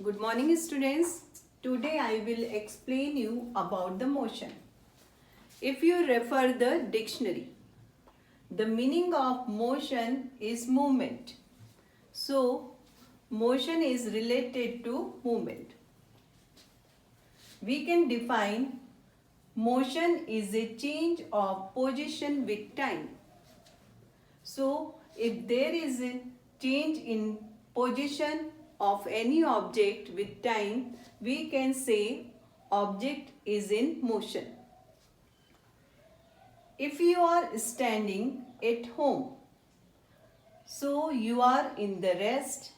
Good morning students. Today I will explain you about the motion. If you refer the dictionary, the meaning of motion is movement. So motion is related to movement. We can define motion is a change of position with time. So if there is a change in position of any object with time, we can say object is in motion. If you are standing at home, so you are in the rest,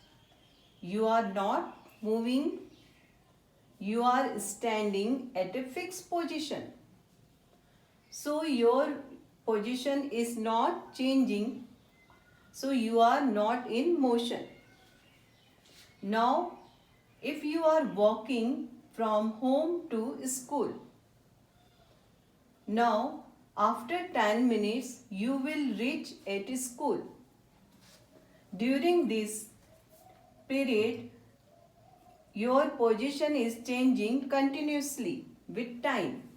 you are not moving, you are standing at a fixed position. So your position is not changing, so you are not in motion. Now, if you are walking from home to school, now after 10 minutes you will reach at school. During this period, your position is changing continuously with time.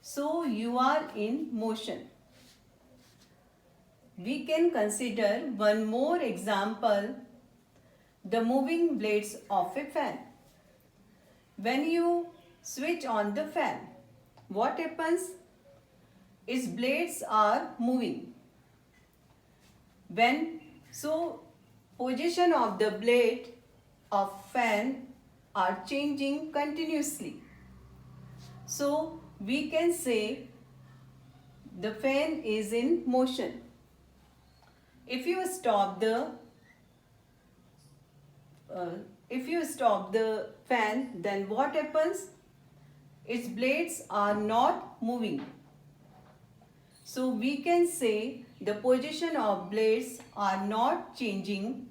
So you are in motion. We can consider one more example, the moving blades of a fan. When you switch on the fan, what happens? Its blades are moving. Position of the blade of fan are changing continuously. So we can say the fan is in motion. If you stop the fan, then what happens? Its blades are not moving. So we can say the position of blades are not changing.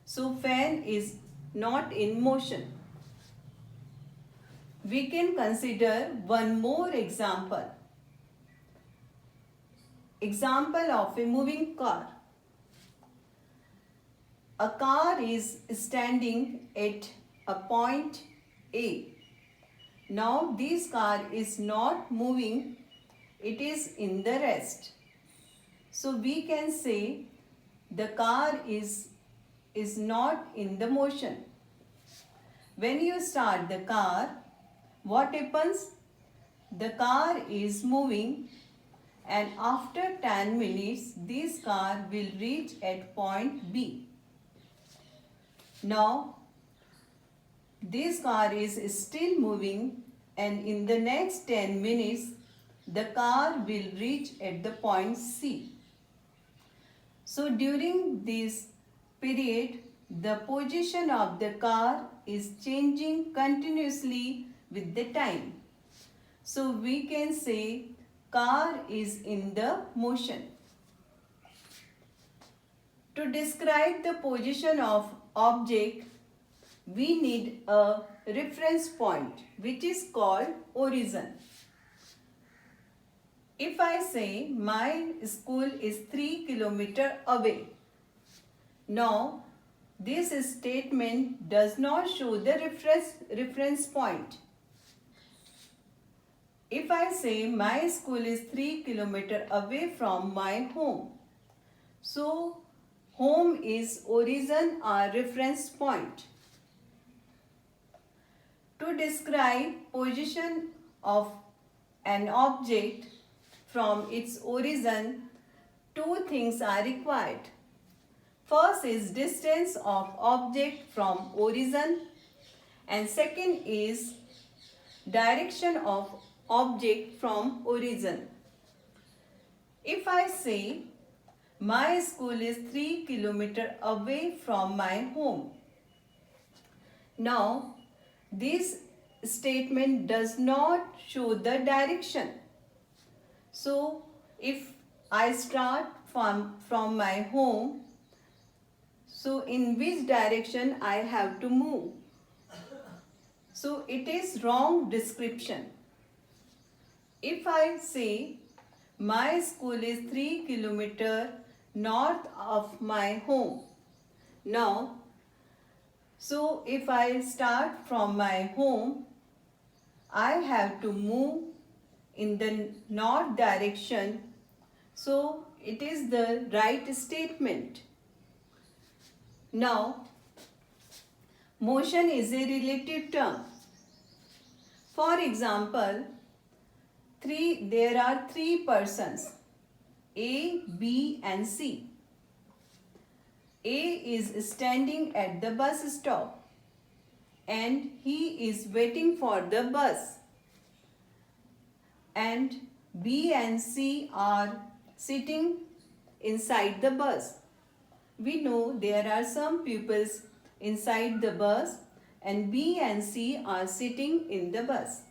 So fan is not in motion. We can consider one more example. Example of a moving car. A car is standing at a point A. Now this car is not moving, it is in the rest. So we can say the car is not in the motion. When you start the car, what happens? The car is moving, and after 10 minutes this car will reach at point B. Now this car is still moving, and in the next 10 minutes the car will reach at the point C. So during this period, the position of the car is changing continuously with the time. So we can say car is in the motion. To describe the position of object, we need a reference point which is called origin. If I say my school is 3 kilometers away, now this statement does not show the reference point. If I say my school is 3 kilometers away from my home, so home is origin or reference point. To describe position of an object from its origin, two things are required. First is distance of object from origin, and second is direction of object from origin. If I say my school is 3 kilometers away from my home, now this statement does not show the direction. So if I start from my home, so in which direction I have to move? So it is wrong description. If I say my school is 3 kilometers north of my home, now So if I start from my home, I have to move in the north direction. So it is the right statement. Now, motion is a relative term. For example, there are three persons, A, B and C. A is standing at the bus stop and he is waiting for the bus. And B and C are sitting inside the bus. We know there are some pupils inside the bus and B and C are sitting in the bus.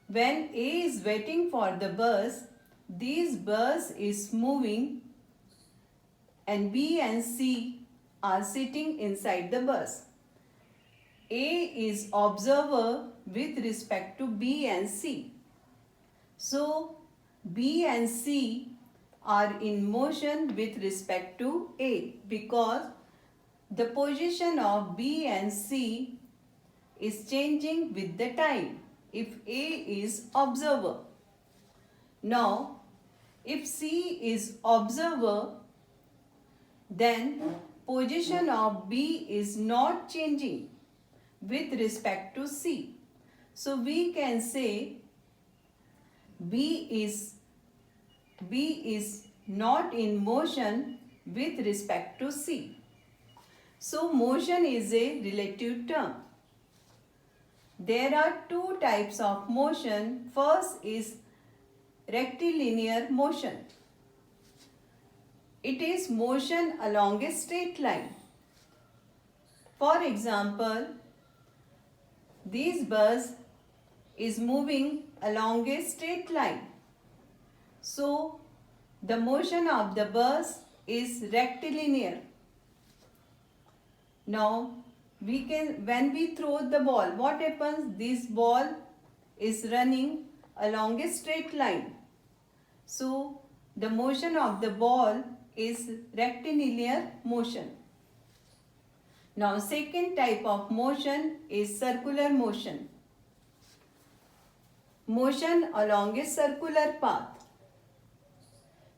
When A is waiting for the bus, this bus is moving and B and C are sitting inside the bus. A is observer with respect to B and C. So, B and C are in motion with respect to A because the position of B and C is changing with the time if A is observer. Now, if C is observer, then position of B is not changing with respect to C. So we can say B is not in motion with respect to C. So motion is a relative term. There are two types of motion. First is rectilinear motion. It is motion along a straight line. For example, this bus is moving along a straight line. So, the motion of the bus is rectilinear. Now, when we throw the ball, what happens? This ball is running along a straight line. So, the motion of the ball is rectilinear motion. Now, second type of motion is circular motion. Motion along a circular path.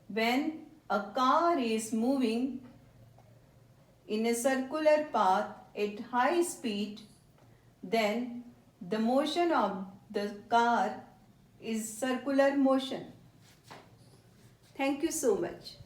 When a car is moving in a circular path at high speed, then the motion of the car is circular motion. Thank you so much.